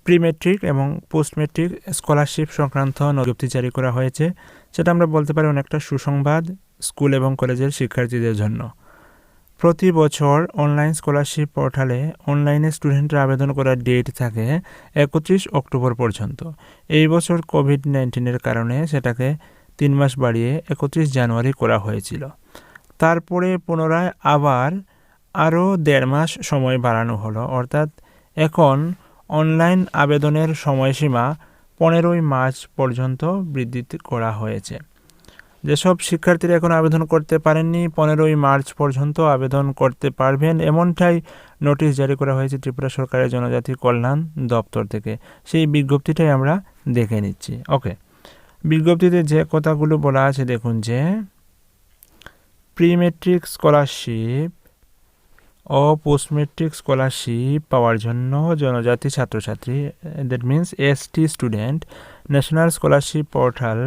প্রিমেট্রিক এবং পোস্টমেট্রিক স্কলারশিপ সংক্রান্ত বিজ্ঞপ্তি জারি করা হয়েছে। সেটা আমরা বলতে পারি অনেকটা সুসংবাদ স্কুল এবং কলেজের শিক্ষার্থীদের জন্য। প্রতি বছর অনলাইন স্কলারশিপ পোর্টালে অনলাইনে স্টুডেন্টরা আবেদন করার ডেট থাকে 31 অক্টোবর পর্যন্ত। এই বছর কোভিড-19-এর কারণে সেটাকে 3 মাস বাড়িয়ে 31 জানুয়ারি করা হয়েছিল। তারপরে পুনরায় আবার আরও 1.5 মাস সময় বাড়ানো হলো, অর্থাৎ এখন অনলাইন আবেদনের সময়সীমা 15 মার্চ পর্যন্ত বৃদ্ধি করা হয়েছে। যেসব শিক্ষার্থীরা এখন আবেদন করতে পারেননি 15 মার্চ পর্যন্ত আবেদন করতে পারবেন, এমনটাই নোটিশ জারি করা হয়েছে ত্রিপুরা সরকারের জনজাতি কল্যাণ দপ্তর থেকে। সেই বিজ্ঞপ্তিটাই আমরা দেখে নিচ্ছি। ওকে, বিজ্ঞপ্তিতে যে কথাগুলো বলা আছে দেখুন, যে প্রিমেট্রিক স্কলারশিপ ও পোস্টমেট্রিক স্কলারশিপ পাওয়ার জন্য জনজাতি ছাত্রছাত্রী, that means ST student, national scholarship portal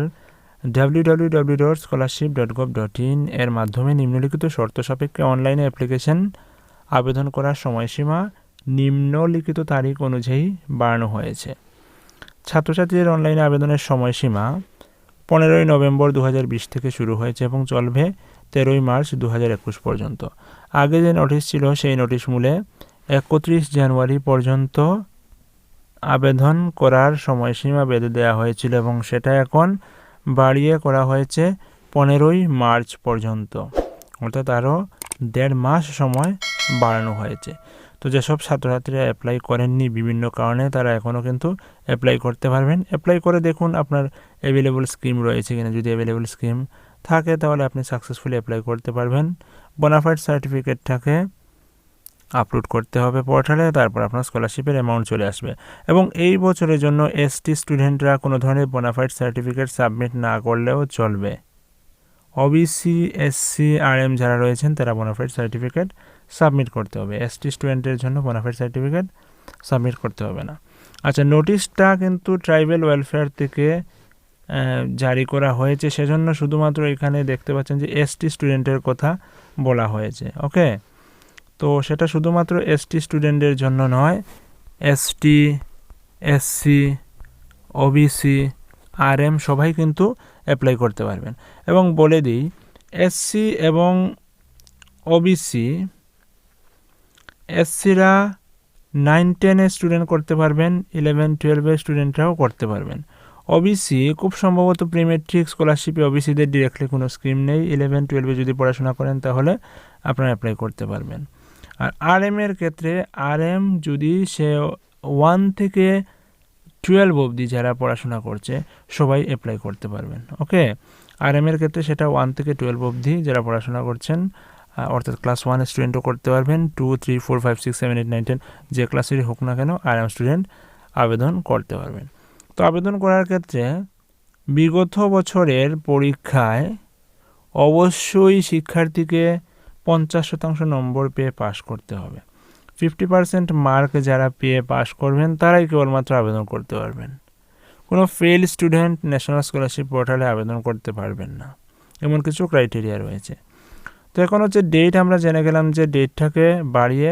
www.scholarship.gov.in এর মাধ্যমে নিম্নলিখিত শর্ত সাপেক্ষে অনলাইনে অ্যাপ্লিকেশন আবেদন করার সময়সীমা নিম্নলিখিত তারিখ অনুযায়ী বাড়ানো হয়েছে। ছাত্রছাত্রীদের অনলাইনে আবেদনের সময়সীমা 15 নভেম্বর 2020 থেকে শুরু হয়েছে এবং চলবে 13 মার্চ 2021 পর্যন্ত। আগে যে নোটিশ ছিল সেই নোটিশ মূলে 31 জানুয়ারি পর্যন্ত আবেদন করার সময়সীমা বেঁধে দেওয়া হয়েছিল এবং সেটা এখন বাড়িয়ে করা হয়েছে 15 মার্চ পর্যন্ত, অর্থাৎ আরও 1.5 মাস সময় বাড়ানো হয়েছে। তো যেসব ছাত্রছাত্রীরা অ্যাপ্লাই করেননি বিভিন্ন কারণে, তারা এখনও কিন্তু অ্যাপ্লাই করতে পারবেন। অ্যাপ্লাই করে দেখুন আপনার অ্যাভেলেবল স্কিম রয়েছে কিনা। যদি অ্যাভেলেবল স্কিম থাকে তাহলে আপনি সাকসেসফুলি অ্যাপ্লাই করতে পারবেন। বোনাফাইড সার্টিফিকেটটাকে আপলোড করতে হবে পোর্টালে, তারপর আপনার স্কলারশিপের অ্যামাউন্ট চলে আসবে। এবং এই বছরের জন্য এসটি স্টুডেন্টরা কোনো ধরনের বোনাফাইড সার্টিফিকেট সাবমিট না করলেও চলবে। ওবিসি, এসসি, আরএম যারা রয়েছেন তারা বোনাফাইড সার্টিফিকেট সাবমিট করতে হবে। এসটি স্টুডেন্টের জন্য বোনাফাইড সার্টিফিকেট সাবমিট করতে হবে না। আচ্ছা, নোটিশটা কিন্তু ট্রাইবাল ওয়েলফেয়ার থেকে জারি করা হয়েছে, সেজন্য শুধুমাত্র এখানে দেখতে পাচ্ছেন যে এসটি স্টুডেন্টের কথা বলা হয়েছে। ওকে, তো সেটা শুধুমাত্র এসটি স্টুডেন্টের জন্য নয়, এসটি, এসসি, ওবিসি, আরএম সবাই কিন্তু অ্যাপ্লাই করতে পারবেন। এবং বলে দিই, এসসি এবং ওবিসি, এসসিরা 9-10 স্টুডেন্ট করতে পারবেন, 11-12 স্টুডেন্টরাও করতে পারবেন। ওবিসি খুব সম্ভবত প্রিমেট্রিক স্কলারশিপে ওবিসিদের ডিরেক্টলি কোনো স্কিম নেই। 11-12 যদি পড়াশোনা করেন তাহলে আপনারা অ্যাপ্লাই করতে পারবেন। আর আরএম এর ক্ষেত্রে, আরএম যদি সে 1 থেকে 12 অবধি যারা পড়াশোনা করছে সবাই অ্যাপ্লাই করতে পারবেন। ওকে, আরএম এর ক্ষেত্রে সেটা 1 থেকে 12 অবধি যারা পড়াশোনা করছেন, অর্থাৎ ক্লাস 1 স্টুডেন্টও করতে পারবেন, 2, 3, 4, 5, 6, 7, 8, 9, 10 যে ক্লাসেরই হোক না কেন আরএম স্টুডেন্ট আবেদন করতে পারবেন। তো আবেদন করার ক্ষেত্রে বিগত বছরের পরীক্ষায় অবশ্যই শিক্ষার্থীকে 50% নম্বর পেয়ে পাস করতে হবে। 50% মার্ক যারা পেয়ে পাস করবেন তারাই কেবলমাত্র আবেদন করতে পারবেন। কোনো ফেল স্টুডেন্ট ন্যাশনাল স্কলারশিপ পোর্টালে আবেদন করতে পারবেন না, এমন কিছু ক্রাইটেরিয়া রয়েছে। তো এখন হচ্ছে ডেট, আমরা জেনে গেলাম যে ডেটটাকে বাড়িয়ে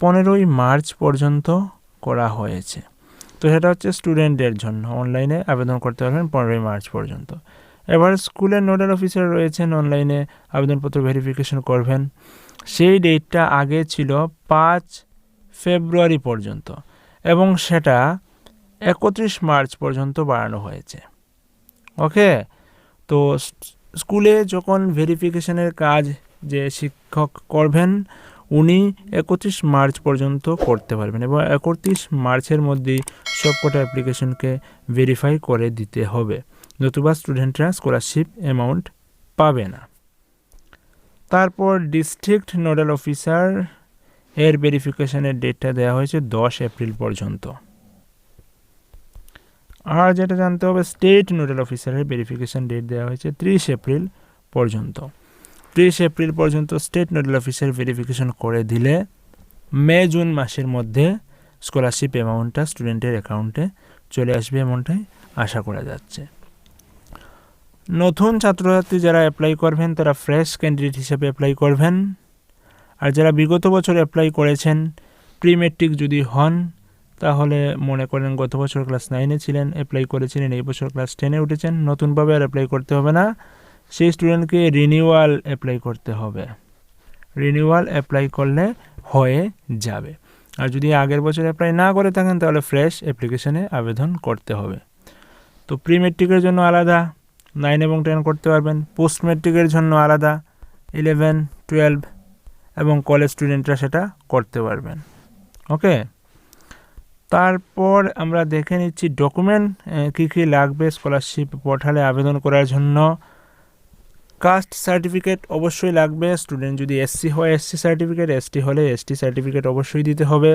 15 মার্চ পর্যন্ত করা হয়েছে। তো সেটা হচ্ছে স্টুডেন্টদের জন্য অনলাইনে আবেদন করতে পারবেন 15 মার্চ পর্যন্ত। এবার স্কুলের নোডাল অফিসার রয়েছেন, অনলাইনে আবেদনপত্র ভেরিফিকেশন করবেন। সেই ডেটটা আগে ছিল 5 ফেব্রুয়ারি পর্যন্ত এবং সেটা 31 মার্চ পর্যন্ত বাড়ানো হয়েছে। ওকে, তো স্কুলে যখন ভেরিফিকেশনের কাজ যে শিক্ষক করবেন উনি 31 মার্চ পর্যন্ত করতে পারবেন এবং 31 মার্চের মধ্যেই সবকটা অ্যাপ্লিকেশনকে ভেরিফাই করে দিতে হবে, নতুবা স্টুডেন্টরা স্কলারশিপ অ্যামাউন্ট পাবে না। তারপর ডিস্ট্রিক্ট নোডাল অফিসার এর ভেরিফিকেশনের ডেটটা দেওয়া হয়েছে 10 এপ্রিল পর্যন্ত। আর যেটা জানতে হবে, স্টেট নোডাল অফিসারের ভেরিফিকেশন ডেট দেওয়া হয়েছে 30 এপ্রিল পর্যন্ত। 30 এপ্রিল পর্যন্ত স্টেট নোডাল অফিসার ভেরিফিকেশন করে দিলে মে জুন মাসের মধ্যে স্কলারশিপ অ্যামাউন্টটা স্টুডেন্টের অ্যাকাউন্টে চলে আসবে, এমনটাই আশা করা যাচ্ছে। নতুন ছাত্রছাত্রী যারা অ্যাপ্লাই করবেন তারা ফ্রেশ ক্যান্ডিডেট হিসেবে অ্যাপ্লাই করবেন। আর যারা বিগত বছর অ্যাপ্লাই করেছেন, প্রিমেট্রিক যদি হন তাহলে মনে করেন গত বছর ক্লাস 9-এ ছিলেন, অ্যাপ্লাই করেছিলেন, এই বছর ক্লাস 10-এ উঠেছেন, নতুনভাবে আর অ্যাপ্লাই করতে হবে না, সেই স্টুডেন্টকে রিনিউয়াল অ্যাপ্লাই করতে হবে। রিনিউয়াল অ্যাপ্লাই করলে হয়ে যাবে। আর যদি আগের বছর অ্যাপ্লাই না করে থাকেন তাহলে ফ্রেশ অ্যাপ্লিকেশনে আবেদন করতে হবে। তো প্রি ম্যাট্রিকের জন্য আলাদা 9 এবং 10 করতে পারবেন, পোস্ট ম্যাট্রিকের জন্য আলাদা 11, 12 এবং কলেজ স্টুডেন্টরা সেটা করতে পারবেন। ওকে, তারপর আমরা দেখে নিচ্ছি ডকুমেন্ট কী কী লাগবে স্কলারশিপ পোর্টালে আবেদন করার জন্য। কাস্ট সার্টিফিকেট অবশ্যই লাগবে, স্টুডেন্ট যদি এসসি হয় এসসি সার্টিফিকেট, এসটি হলে এসটি সার্টিফিকেট অবশ্যই দিতে হবে।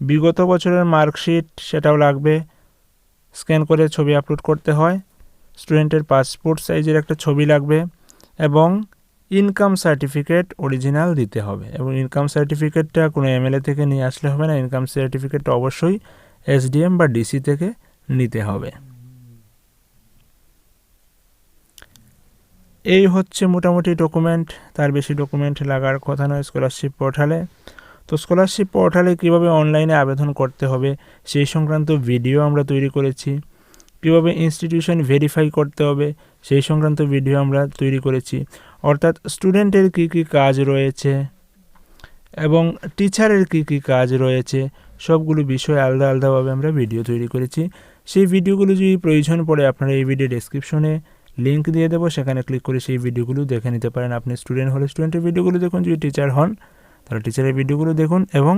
বিগত বছরের মার্কশিট সেটাও লাগবে, স্ক্যান করে ছবি আপলোড করতে হয়। স্টুডেন্টের পাসপোর্ট সাইজের একটা ছবি লাগবে এবং ইনকাম সার্টিফিকেট অরিজিনাল দিতে হবে। এবং ইনকাম সার্টিফিকেটটা কোনো এমএলএ থেকে নিয়ে আসলে হবে না, ইনকাম সার্টিফিকেটটা অবশ্যই এসডিএম বা ডিসি থেকে নিতে হবে। এই হচ্ছে মোটামুটি ডকুমেন্ট, তার বেশি ডকুমেন্ট লাগার কথা নয় স্কলারশিপ পোর্টালে। তো স্কলারশিপ পোর্টালে কীভাবে অনলাইনে আবেদন করতে হবে সেই সংক্রান্ত ভিডিও আমরা তৈরি করেছি। কীভাবে ইনস্টিটিউশন ভেরিফাই করতে হবে সেই সংক্রান্ত ভিডিও আমরা তৈরি করেছি। অর্থাৎ স্টুডেন্টের কী কী কাজ রয়েছে এবং টিচারের কী কী কাজ রয়েছে সবগুলো বিষয় আলাদা আলাদাভাবে আমরা ভিডিও তৈরি করেছি। সেই ভিডিওগুলো যদি প্রয়োজন পড়ে আপনারা এই ভিডিও ডেসক্রিপশনে লিঙ্ক দিয়ে দেবো, সেখানে ক্লিক করে সেই ভিডিওগুলো দেখে নিতে পারেন। আপনি স্টুডেন্ট হলে স্টুডেন্টের ভিডিওগুলো দেখুন, যদি টিচার হন তাহলে টিচারের ভিডিওগুলো দেখুন। এবং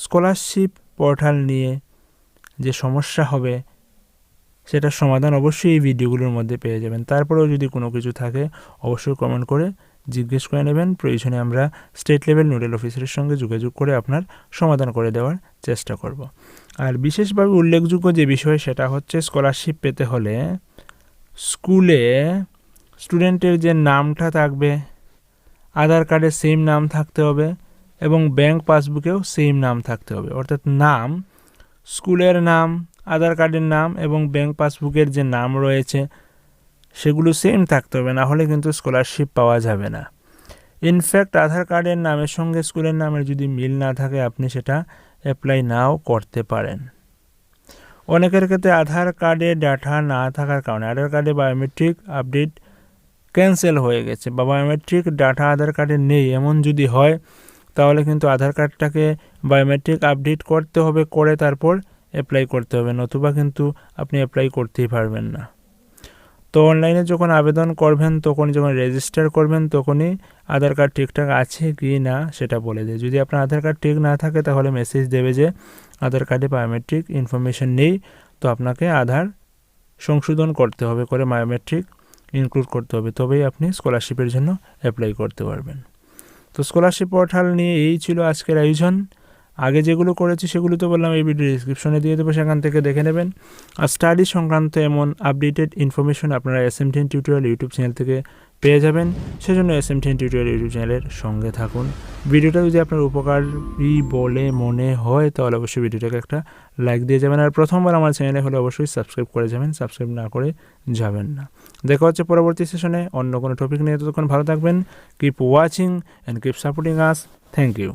স্কলারশিপ পোর্টাল নিয়ে যে সমস্যা হবে সেটার সমাধান অবশ্যই এই ভিডিওগুলোর মধ্যে পেয়ে যাবেন। তারপরেও যদি কোনো কিছু থাকে অবশ্যই কমেন্ট করে জিজ্ঞেস করে নেবেন, প্রয়োজনে আমরা স্টেট লেভেল নোডাল অফিসারের সঙ্গে যোগাযোগ করে আপনার সমাধান করে দেওয়ার চেষ্টা করব। আর বিশেষভাবে উল্লেখযোগ্য যে বিষয় সেটা হচ্ছে স্কলারশিপ পেতে হলে স্কুলে স্টুডেন্টের যে নামটা থাকবে আধার কার্ডে সেম নাম থাকতে হবে এবং ব্যাংক পাসবুকেও সেম নাম থাকতে হবে। অর্থাৎ নাম, স্কুলের নাম, আধার কার্ডের নাম এবং ব্যাংক পাসবুকের যে নাম রয়েছে সেগুলো সেম থাকতে হবে, না হলে কিন্তু স্কলারশিপ পাওয়া যাবে না। ইনফ্যাক্ট আধার কার্ডের নামের সঙ্গে স্কুলের নামের যদি মিল না থাকে আপনি সেটা অ্যাপ্লাই নাও করতে পারেন। অনেকের ক্ষেত্রে আধার কার্ডে ডাটা না থাকার কারণে আধার কার্ডে বায়োমেট্রিক আপডেট ক্যান্সেল হয়ে গেছে বা বায়োমেট্রিক ডাটা আধার কার্ডে নেই এমন যদি হয় তাহলে কিন্তু আধার কার্ডটাকে বায়োমেট্রিক আপডেট করতে হবে, করে তারপর অ্যাপ্লাই করতে হবে, নতুবা কিন্তু আপনি অ্যাপ্লাই করতেই পারবেন না। তো অনলাইনে যখন আবেদন করবেন তখন যখন রেজিস্টার করবেন তখনই আধার কার্ড ঠিকঠাক আছে কি না সেটা বলে দেয়। যদি আপনার আধার কার্ড ঠিক না থাকে তাহলে মেসেজ দেবে যে আধার কার্ডে বায়োমেট্রিক ইনফরমেশন নেই, তো আপনাকে আধার সংশোধন করতে হবে, করে বায়োমেট্রিক ইনক্লুড করতে হবে, তবেই আপনি স্কলারশিপের জন্য অ্যাপ্লাই করতে পারবেন। তো স্কলারশিপ পোর্টাল নিয়ে এই ছিল আজকের আয়োজন। আগে যেগুলো করেছি সেগুলো তো বললাম এই ভিডিও ডিসক্রিপশনে দিয়ে দেবো, সেখান থেকে দেখে নেবেন। আর স্টাডি সংক্রান্ত এমন আপডেটেড ইনফরমেশন আপনারা SMDN টিউটোরিয়াল ইউটিউব চ্যানেল থেকে পেয়ে যাবেন, সেজন্য SMDN টিউটোরিয়াল ইউটিউব চ্যানেলের সঙ্গে থাকুন। ভিডিওটা যদি আপনার উপকারী বলে মনে হয় তাহলে অবশ্যই ভিডিওটাকে একটা লাইক দিয়ে যাবেন। আর প্রথমবার আমার চ্যানেলে হলে অবশ্যই সাবস্ক্রাইব করে যাবেন, সাবস্ক্রাইব না করে যাবেন না। দেখা হচ্ছে পরবর্তী সেশনে অন্য কোনো টপিক নিয়ে। ততক্ষণ ভালো থাকবেন। Keep watching and keep supporting us. Thank you.